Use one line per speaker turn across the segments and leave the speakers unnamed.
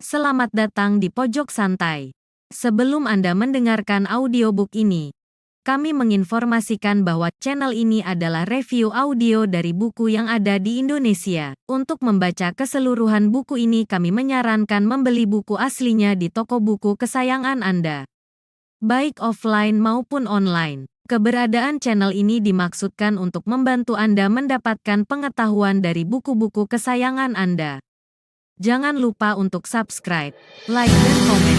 Selamat datang di Pojok Santai. Sebelum Anda mendengarkan audiobook ini, kami menginformasikan bahwa channel ini adalah review audio dari buku yang ada di Indonesia. Untuk membaca keseluruhan buku ini, kami menyarankan membeli buku aslinya di toko buku kesayangan Anda, baik offline maupun online. Keberadaan channel ini dimaksudkan untuk membantu Anda mendapatkan pengetahuan dari buku-buku kesayangan Anda. Jangan lupa untuk subscribe, like, dan komen.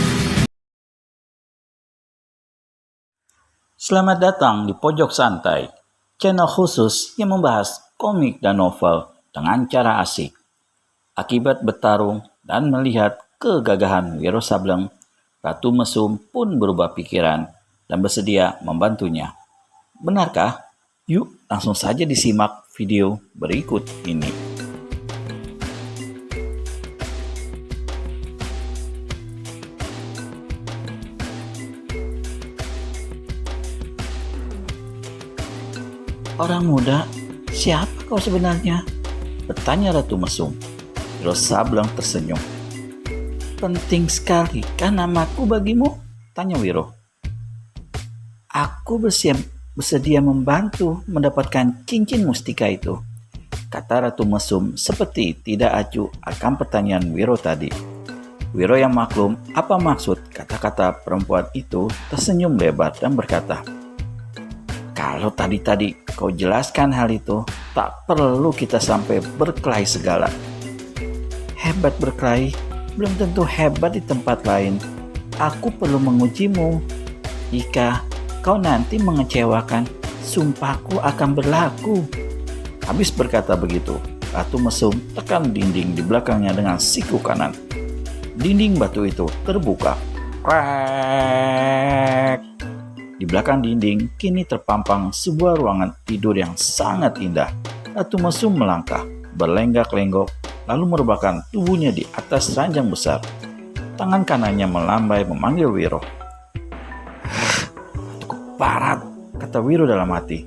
Selamat datang di Pojok Santai, channel khusus yang membahas komik dan novel dengan cara asik. Akibat bertarung dan melihat kegagahan Wiro Sableng, Ratu Mesum pun berubah pikiran dan bersedia membantunya. Benarkah? Yuk langsung saja disimak video berikut ini. Orang muda, siapa kau sebenarnya? Bertanya Ratu Mesum. Wiro Sableng tersenyum. Penting sekali kan namaku bagimu? Tanya Wiro. Aku bersedia membantu mendapatkan cincin mustika itu, kata Ratu Mesum seperti tidak acuh akan pertanyaan Wiro tadi. Wiro yang maklum apa maksud kata-kata perempuan itu tersenyum lebar dan berkata, kalau tadi kau jelaskan hal itu, tak perlu kita sampai berkelahi segala. Hebat berkelahi, belum tentu hebat di tempat lain. Aku perlu mengujimu. Jika kau nanti mengecewakan, sumpahku akan berlaku. Habis berkata begitu, Ratu Mesum tekan dinding di belakangnya dengan siku kanan. Dinding batu itu terbuka. Krek! Di belakang dinding kini terpampang sebuah ruangan tidur yang sangat indah. Ratu Mesum melangkah, berlenggak-lenggok, lalu merebahkan tubuhnya di atas ranjang besar. Tangan kanannya melambai memanggil Wiro. Cukup barat, kata Wiro dalam hati.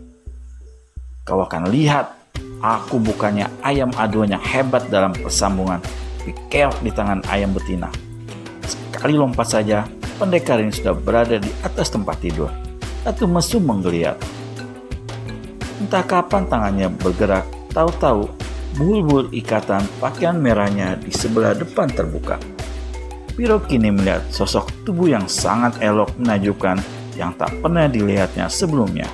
Kau akan lihat, aku bukannya ayam aduan yang hebat dalam persambungan, tapi keok di tangan ayam betina. Sekali lompat saja, pendekar ini sudah berada di atas tempat tidur. Ratu Mesum menggeliat. Entah kapan tangannya bergerak, tahu-tahu bulbul ikatan pakaian merahnya di sebelah depan terbuka. Wiro kini melihat sosok tubuh yang sangat elok menakjubkan yang tak pernah dilihatnya sebelumnya.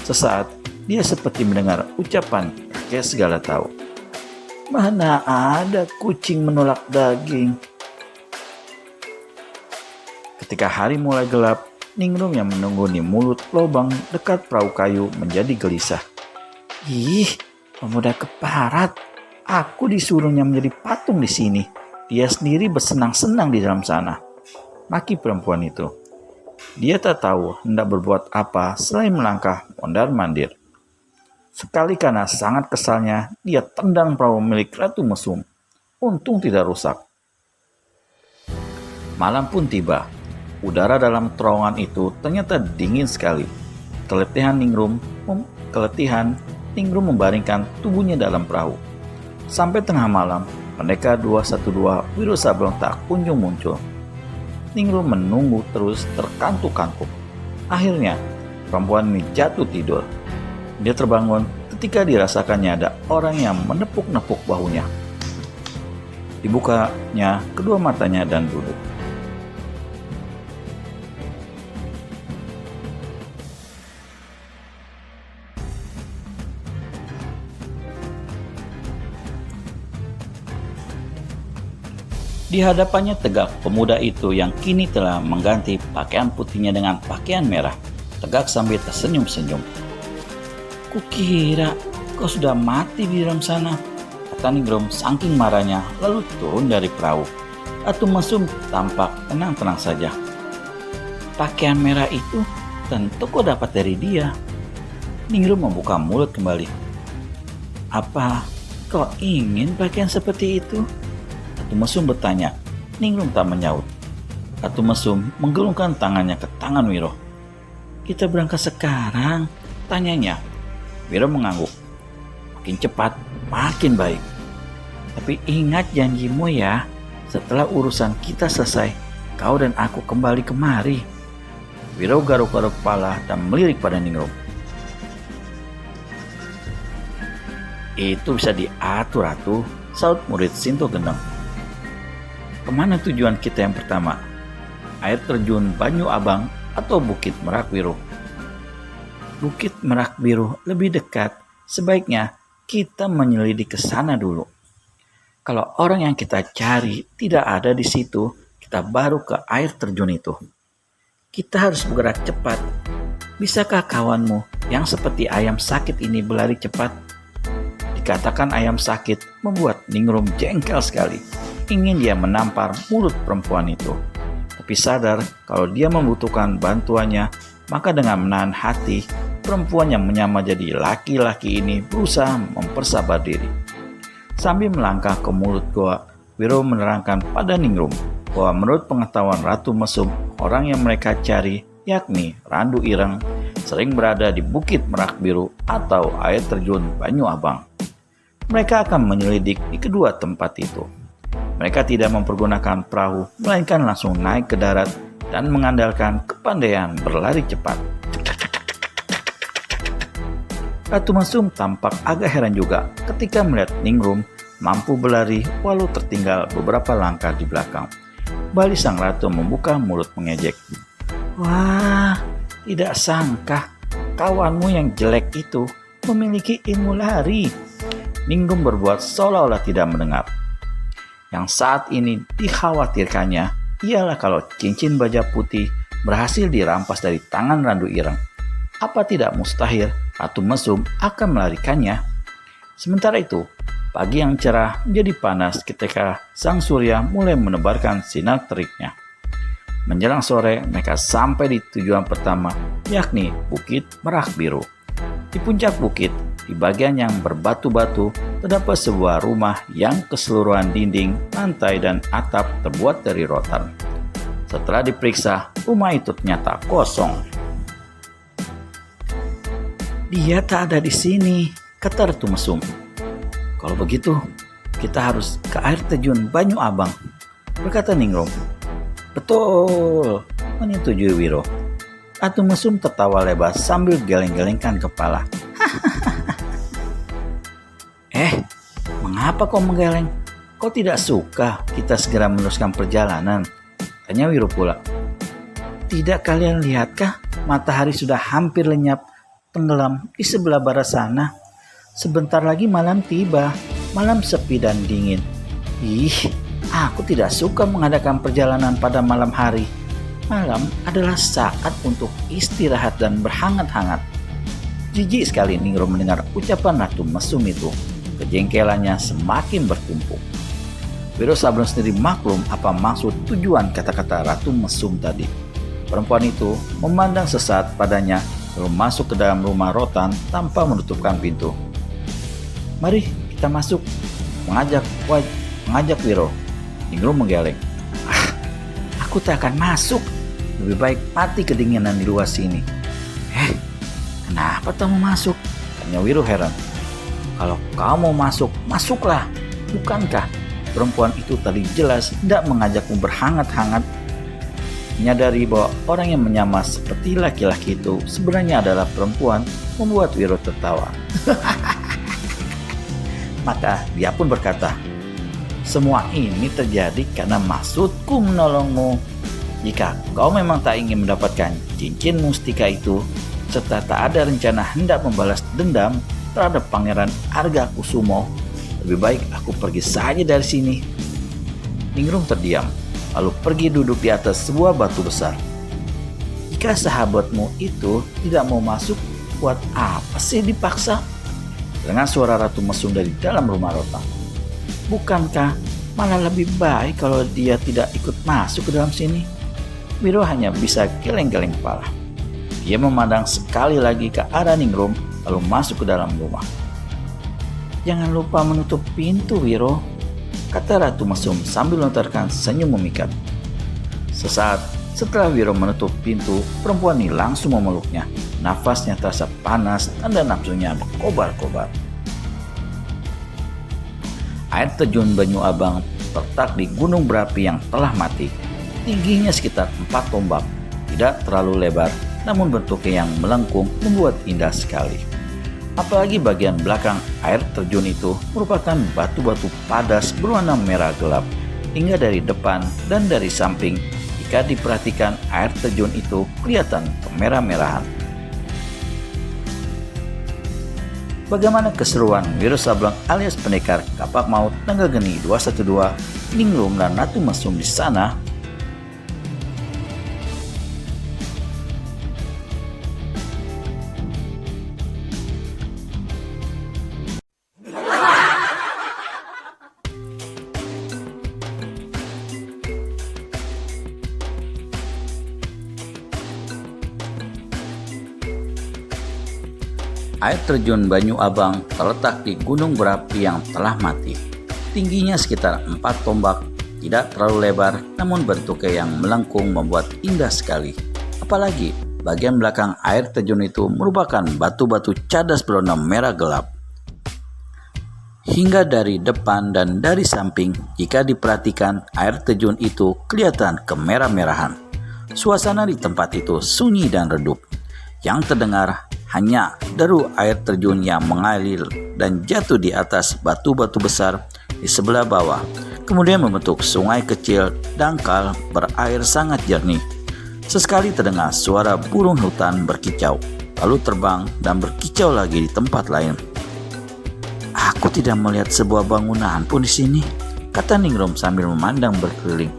Sesaat dia seperti mendengar ucapan kakek segala tahu. Mana ada kucing menolak daging? Ketika hari mulai gelap, Ningrum yang menunggu di mulut lubang dekat perahu kayu menjadi gelisah. Ih, pemuda keparat. Aku disuruhnya menjadi patung di sini. Dia sendiri bersenang-senang di dalam sana. Maki perempuan itu. Dia tak tahu hendak berbuat apa selain melangkah mondar-mandir. Sekali karena sangat kesalnya, dia tendang perahu milik Ratu Mesum. Untung tidak rusak. Malam pun tiba. Udara dalam terowongan itu ternyata dingin sekali. Keletihan Ningrum membaringkan tubuhnya dalam perahu. Sampai tengah malam, pendekar 212 Wiro Sableng tak kunjung muncul. Ningrum menunggu terus terkantuk-kantuk. Akhirnya, perempuan ini jatuh tidur. Dia terbangun ketika dirasakannya ada orang yang menepuk-nepuk bahunya. Dibukanya kedua matanya dan duduk. Di hadapannya tegak pemuda itu yang kini telah mengganti pakaian putihnya dengan pakaian merah. Tegak sambil tersenyum-senyum. Kukira kau sudah mati di dalam sana, kata Ningrum saking marahnya lalu turun dari perahu. Ratu Mesum tampak tenang-tenang saja. Pakaian merah itu tentu kau dapat dari dia. Ningrum membuka mulut kembali. Apa kau ingin pakaian seperti itu? Ratu Mesum bertanya. Ningrum tak menyaut. Ratu Mesum menggelungkan tangannya ke tangan Wiro. Kita berangkat sekarang? Tanyanya. Wiro mengangguk. Makin cepat, makin baik. Tapi ingat janjimu ya, Setelah urusan kita selesai, kau dan aku kembali kemari. Wiro garuk-garuk kepala dan melirik pada Ningrum. Itu bisa diatur, Ratu, saut murid Sinto Gendeng. Kemana tujuan kita yang pertama? Air terjun Banyu Abang atau Bukit Merak Biru? Bukit Merak Biru lebih dekat. Sebaiknya kita menyelidik ke sana dulu. Kalau orang yang kita cari tidak ada di situ, kita baru ke air terjun itu. Kita harus bergerak cepat. Bisakah kawanmu yang seperti ayam sakit ini berlari cepat? Dikatakan ayam sakit membuat Ningrum jengkel sekali. Ingin dia menampar mulut perempuan itu. Tapi sadar kalau dia membutuhkan bantuannya, maka dengan menahan hati, perempuan yang menyamar jadi laki-laki ini berusaha mempersabar diri. Sambil melangkah ke mulut goa, Wiro menerangkan pada Ningrum bahwa menurut pengetahuan Ratu Mesum, orang yang mereka cari, yakni Randu Ireng, sering berada di Bukit Merak Biru atau air terjun Banyu Abang. Mereka akan menyelidik di kedua tempat itu. Mereka tidak mempergunakan perahu, melainkan langsung naik ke darat dan mengandalkan kepandaian berlari cepat. Ratu Mesum tampak agak heran juga ketika melihat Ningrum mampu berlari walau tertinggal beberapa langkah di belakang. Bali sang ratu membuka mulut mengejek. Wah, tidak sangka kawanmu yang jelek itu memiliki ilmu lari. Ningrum berbuat seolah-olah tidak mendengar. Yang saat ini dikhawatirkannya ialah kalau cincin baja putih berhasil dirampas dari tangan Randu Ireng. Apa tidak mustahil Ratu Mesum akan melarikannya? Sementara itu, pagi yang cerah menjadi panas ketika sang surya mulai menebarkan sinar teriknya. Menjelang sore, mereka sampai di tujuan pertama, yakni Bukit Merak Biru. Di puncak bukit, di bagian yang berbatu-batu, terdapat sebuah rumah yang keseluruhan dinding, lantai, dan atap terbuat dari rotan. Setelah diperiksa, rumah itu ternyata kosong. Dia tak ada di sini, kata Ratu Mesum. Kalau begitu, kita harus ke air terjun Banyu Abang, berkata Ningrum. Betul, menyetujui Wiro. Ratu Mesum tertawa lebar sambil geleng-gelengkan kepala. Mengapa kau menggeleng? Kau tidak suka kita segera meneruskan perjalanan? Tanya Wiro pula. Tidak kalian lihatkah matahari sudah hampir lenyap tenggelam di sebelah barat sana? Sebentar lagi malam tiba, malam sepi dan dingin. Aku tidak suka mengadakan perjalanan pada malam hari. Malam adalah saat untuk istirahat dan berhangat-hangat. Jijik sekali Ningrum mendengar ucapan Ratu Mesum itu. Kejengkelannya semakin bertumpuk. Wiro Sableng sendiri maklum apa maksud tujuan kata-kata Ratu Mesum tadi. Perempuan itu memandang sesaat padanya lalu masuk ke dalam rumah rotan tanpa menutupkan pintu. Mari kita masuk, mengajak Wiro. Ningrum menggeleng. Aku tak akan masuk. Lebih baik mati kedinginan di luar sini. Kenapa tak mau masuk? Tanya Wiro heran. Kalau kau mau masuk, masuklah. Bukankah perempuan itu tadi jelas tidak mengajakmu berhangat-hangat? Menyadari bahwa orang yang menyamar seperti laki-laki itu sebenarnya adalah perempuan, membuat Wiro tertawa. Maka dia pun berkata, semua ini terjadi karena maksudku menolongmu. Jika kau memang tak ingin mendapatkan cincin mustika itu, serta tak ada rencana hendak membalas dendam terhadap Pangeran Argakusumo, lebih baik aku pergi saja dari sini. Ningrum terdiam, lalu pergi duduk di atas sebuah batu besar. Jika sahabatmu itu tidak mau masuk, buat apa sih dipaksa? Dengan suara Ratu Mesum dari dalam rumah rotan. Bukankah malah lebih baik kalau dia tidak ikut masuk ke dalam sini? Wiro hanya bisa geleng-geleng kepala. Dia memandang sekali lagi ke arah Ningrum, lalu masuk ke dalam rumah. Jangan lupa menutup pintu, Wiro, kata Ratu Mesum sambil melontarkan senyum memikat. Sesaat setelah Wiro menutup pintu, perempuan ini langsung memeluknya. Nafasnya terasa panas dan nafsunya berkobar-kobar. Air terjun Banyu Abang terletak di gunung berapi yang telah mati. Tingginya sekitar 4 tombak, tidak terlalu lebar, namun bentuknya yang melengkung membuat indah sekali. Apalagi bagian belakang air terjun itu merupakan batu-batu padas berwarna merah gelap. Hingga dari depan dan dari samping, jika diperhatikan air terjun itu kelihatan kemerah-merahan. Bagaimana keseruan Wiro Sableng alias pendekar Kapak Maut Nanggageni 212, Ningrum dan Ratu Mesum di sana? Air terjun Banyu Abang terletak di gunung berapi yang telah mati. Tingginya sekitar 4 tombak, tidak terlalu lebar, namun bentuknya yang melengkung membuat indah sekali. Apalagi bagian belakang air terjun itu merupakan batu-batu cadas berwarna merah gelap. Hingga dari depan dan dari samping, jika diperhatikan air terjun itu kelihatan kemerah-merahan. Suasana di tempat itu sunyi dan redup. Yang terdengar hanya deru air terjun yang mengalir dan jatuh di atas batu-batu besar di sebelah bawah, kemudian membentuk sungai kecil dangkal berair sangat jernih. Sesekali terdengar suara burung hutan berkicau, lalu terbang dan berkicau lagi di tempat lain. "Aku tidak melihat sebuah bangunan pun di sini," kata Ningrum sambil memandang berkeliling.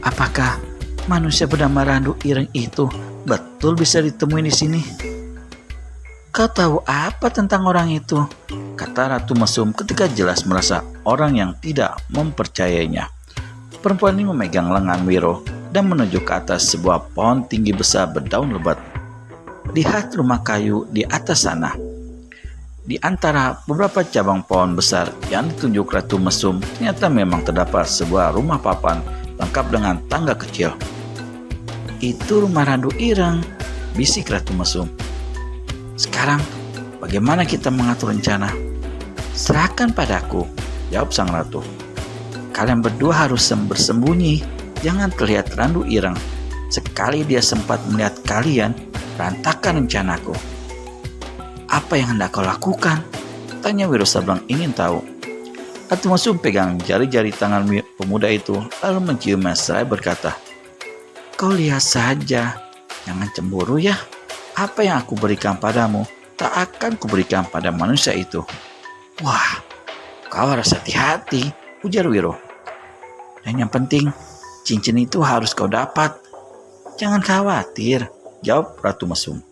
"Apakah manusia bernama Randu Ireng itu betul bisa ditemuin di sini?" "Kau tahu apa tentang orang itu?" kata Ratu Mesum ketika jelas merasa orang yang tidak mempercayainya. Perempuan ini memegang lengan Wiro dan menunjuk ke atas sebuah pohon tinggi besar berdaun lebat. "Lihat rumah kayu di atas sana." Di antara beberapa cabang pohon besar yang ditunjuk Ratu Mesum, ternyata memang terdapat sebuah rumah papan lengkap dengan tangga kecil. "Itu rumah Randu Ireng," bisik Ratu Mesum. "Sekarang bagaimana kita mengatur rencana?" "Serahkan padaku," jawab sang ratu. "Kalian berdua harus bersembunyi, jangan terlihat Randu Ireng. Sekali dia sempat melihat kalian, berantakan rencanaku." "Apa yang hendak kau lakukan?" tanya Wiro Sableng ingin tahu. Ratu Mesum pegang jari-jari tangan pemuda itu lalu menciumnya seraya berkata, "Kau lihat saja, jangan cemburu ya. Apa yang aku berikan padamu, tak akan kuberikan pada manusia itu." "Wah, kau harus hati-hati," ujar Wiro. "Dan yang penting, cincin itu harus kau dapat." "Jangan khawatir," jawab Ratu Mesum.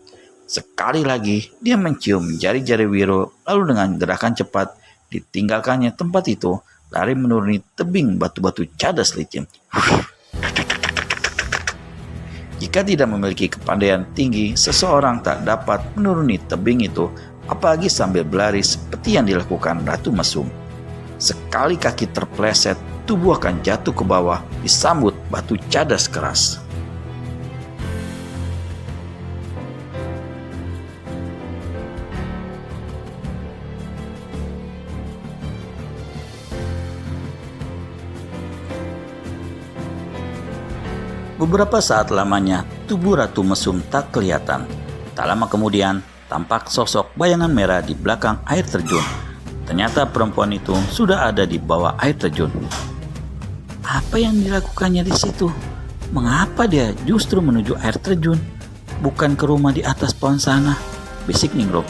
Sekali lagi, dia mencium jari-jari Wiro, lalu dengan gerakan cepat, ditinggalkannya tempat itu, lari menuruni tebing batu-batu cadas licin. Jika tidak memiliki kepandaian tinggi, seseorang tak dapat menuruni tebing itu, apalagi sambil berlari seperti yang dilakukan Ratu Mesum. Sekali kaki terpleset, tubuh akan jatuh ke bawah, disambut batu cadas keras. Beberapa saat lamanya, tubuh Ratu Mesum tak kelihatan. Tak lama kemudian, tampak sosok bayangan merah di belakang air terjun. Ternyata perempuan itu sudah ada di bawah air terjun. Apa yang dilakukannya di situ? Mengapa dia justru menuju air terjun, bukan ke rumah di atas pohon sana? Bisik Ningrum.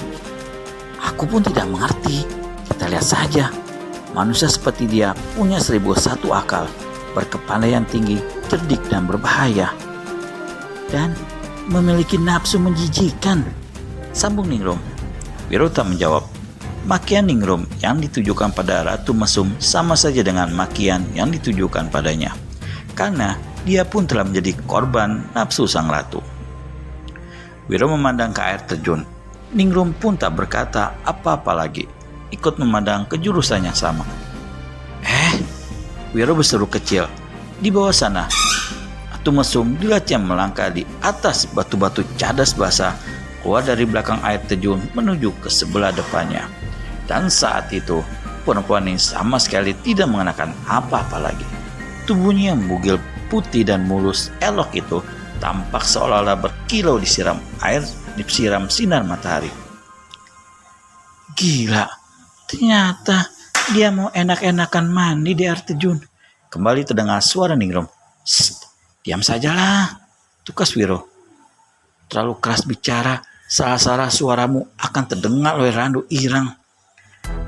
"Aku pun tidak mengerti. Kita lihat saja. Manusia seperti dia punya 1001 akal, berkepandaian tinggi, cerdik dan berbahaya, dan memiliki nafsu menjijikan," sambung Ningrum. Wiro tak menjawab. Makian Ningrum yang ditujukan pada Ratu Mesum sama saja dengan makian yang ditujukan padanya, karena dia pun telah menjadi korban nafsu sang ratu. Wiro memandang ke air terjun. Ningrum pun tak berkata apa-apa lagi, ikut memandang ke jurusan yang sama. Wiro berseru kecil. Di bawah sana, Ratu Mesum dilihatnya melangkah di atas batu-batu cadas basah, keluar dari belakang air terjun menuju ke sebelah depannya. Dan saat itu, perempuan ini sama sekali tidak mengenakan apa-apa lagi. Tubuhnya yang bugil putih dan mulus elok itu tampak seolah-olah berkilau disiram sinar matahari. Gila, ternyata dia mau enak-enakan mandi di air terjun. Kembali terdengar suara Ningrum. Diam sajalah, tukas Wiro. Terlalu keras bicara, salah-salah suaramu akan terdengar oleh Randu Ireng.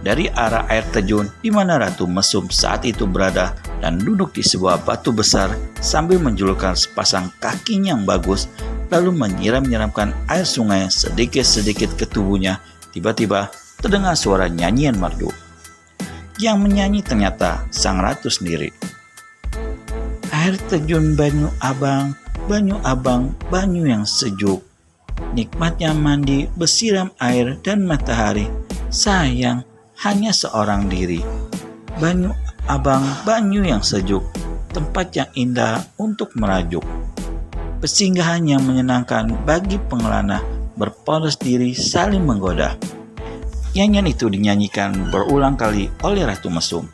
Dari arah air terjun di mana Ratu Mesum saat itu berada dan duduk di sebuah batu besar sambil menjulurkan sepasang kakinya yang bagus, lalu menyiram-nyiramkan air sungai sedikit-sedikit ke tubuhnya, tiba-tiba terdengar suara nyanyian merdu. Yang menyanyi ternyata sang ratu sendiri. Air terjun Banyu Abang, banyu yang sejuk. Nikmatnya mandi bersiram air dan matahari. Sayang, hanya seorang diri. Banyu Abang, banyu yang sejuk. Tempat yang indah untuk merajuk. Persinggahan yang menyenangkan bagi pengelana berpolos diri saling menggoda. Nyanyian itu dinyanyikan berulang kali oleh Ratu Mesum.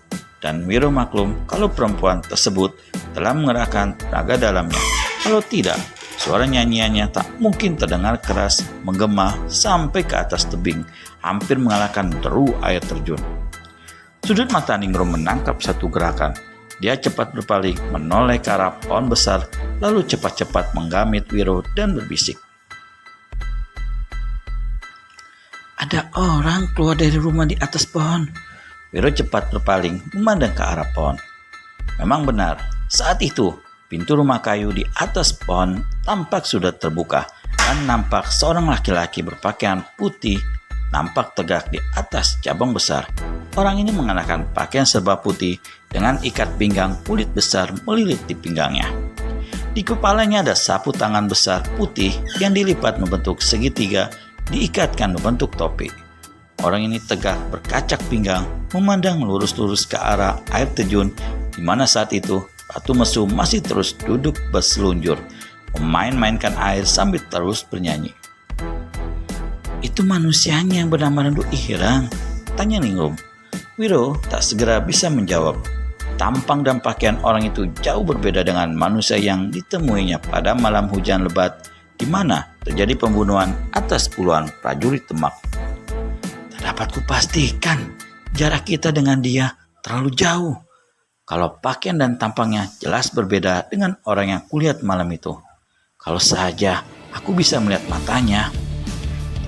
Dan Wiro maklum kalau perempuan tersebut telah mengerahkan tenaga dalamnya. Kalau tidak, suara nyanyiannya tak mungkin terdengar keras, menggema sampai ke atas tebing, hampir mengalahkan deru air terjun. Sudut mata Ningrum menangkap satu gerakan. Dia cepat berpaling, menoleh ke arah pohon besar, lalu cepat-cepat menggamit Wiro dan berbisik. Ada orang keluar dari rumah di atas pohon. Wiro cepat berpaling, memandang ke arah pohon. Memang benar, saat itu pintu rumah kayu di atas pohon tampak sudah terbuka dan nampak seorang laki-laki berpakaian putih nampak tegak di atas cabang besar. Orang ini mengenakan pakaian serba putih dengan ikat pinggang kulit besar melilit di pinggangnya. Di kepalanya ada sapu tangan besar putih yang dilipat membentuk segitiga, diikatkan membentuk topi. Orang ini tegak berkacak pinggang, memandang lurus-lurus ke arah air terjun, di mana saat itu Ratu Mesum masih terus duduk berselunjur, memain-mainkan air sambil terus bernyanyi. Itu manusianya yang bernama Randu Ireng, tanya Ningrum. Wiro tak segera bisa menjawab. Tampang dan pakaian orang itu jauh berbeda dengan manusia yang ditemuinya pada malam hujan lebat, di mana terjadi pembunuhan atas puluhan prajurit Demak. Dapat kupastikan jarak kita dengan dia terlalu jauh. Kalau pakaian dan tampangnya jelas berbeda dengan orang yang kulihat malam itu. Kalau saja aku bisa melihat matanya.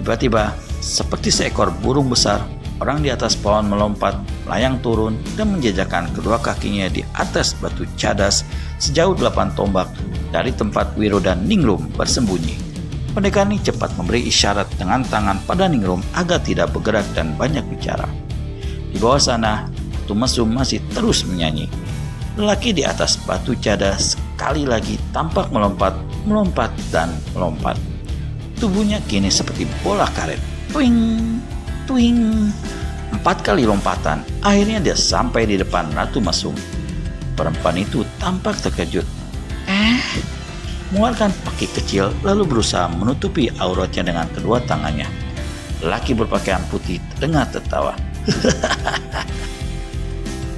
Tiba-tiba seperti seekor burung besar, orang di atas pohon melompat, melayang turun dan menjejakkan kedua kakinya di atas batu cadas sejauh 8 tombak dari tempat Wiro dan Ningrum bersembunyi. Pendekar ini cepat memberi isyarat dengan tangan pada Ningrum agar tidak bergerak dan banyak bicara. Di bawah sana, Ratu Mesum masih terus menyanyi. Lelaki di atas batu cadas sekali lagi tampak melompat, dan melompat. Tubuhnya kini seperti bola karet. Tuing, tuing. 4 kali lompatan, akhirnya dia sampai di depan Ratu Mesum. Perempuan itu tampak terkejut. Mengeluarkan kaki kecil lalu berusaha menutupi auratnya dengan kedua tangannya. Lelaki berpakaian putih terdengar tertawa.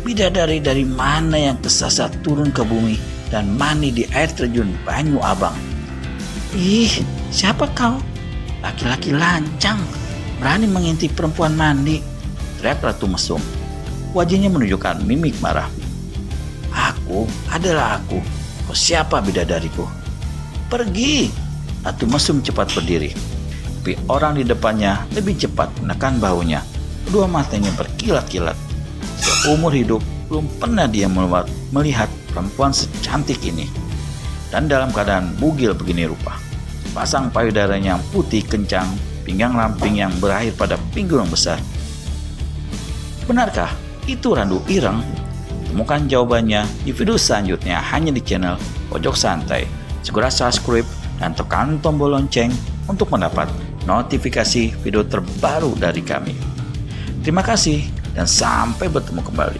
Bidadari dari mana yang kesasar turun ke bumi dan mandi di air terjun Banyu Abang? Ih, siapa kau? Laki-laki lancang, berani mengintip perempuan mandi, teriak Ratu Mesum. Wajahnya menunjukkan mimik marah. Aku adalah aku. Kau siapa bidadariku? Pergi! Ratu Mesum cepat berdiri. Tapi orang di depannya lebih cepat menekan bahunya. Kedua matanya berkilat-kilat. Seumur hidup belum pernah dia melihat perempuan secantik ini. Dan dalam keadaan bugil begini rupa. Pasang payudaranya yang putih kencang, pinggang ramping yang berakhir pada pinggul yang besar. Benarkah itu Randu Ireng? Temukan jawabannya di video selanjutnya hanya di channel Pojok Santai. Segera subscribe dan tekan tombol lonceng untuk mendapat notifikasi video terbaru dari kami. Terima kasih dan sampai bertemu kembali.